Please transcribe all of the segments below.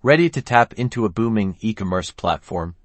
Ready to tap into a booming e-commerce platform?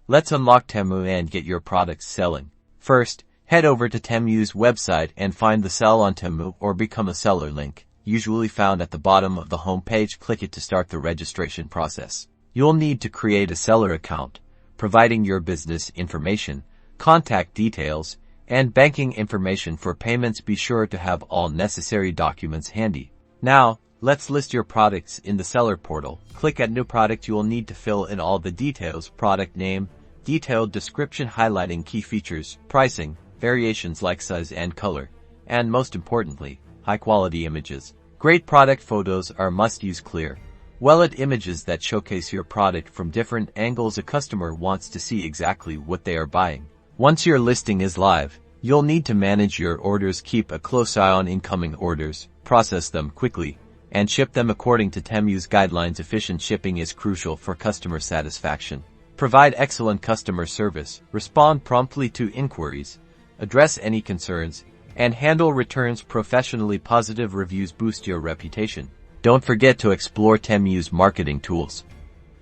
Let's unlock Temu and get your products selling. First, head over to Temu's website and find the Sell on Temu or Become a Seller link, usually found at the bottom of the homepage. Click it to start the registration process. You'll need to create a seller account, providing your business information, contact details, and banking information for payments. Be sure to have all necessary documents handy. Now, let's list your products in the seller portal. Click at New Product. You will need to fill in all the details: product name, detailed description highlighting key features, pricing, variations like size and color, and most importantly, high-quality images. Great product photos are must-use. Clear, well-lit images that showcase your product from different angles. A customer wants to see exactly what they are buying. Once your listing is live, you'll need to manage your orders. Keep a close eye on incoming orders, process them quickly, and ship them according to Temu's guidelines. Efficient shipping is crucial for customer satisfaction. Provide excellent customer service, respond promptly to inquiries, address any concerns, and handle returns professionally. Positive reviews boost your reputation. Don't forget to explore Temu's marketing tools.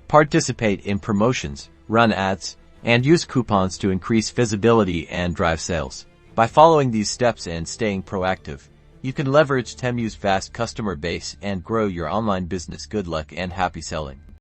Participate in promotions, run ads, and use coupons to increase visibility and drive sales. By following these steps and staying proactive, you can leverage Temu's vast customer base and grow your online business. Good luck and happy selling.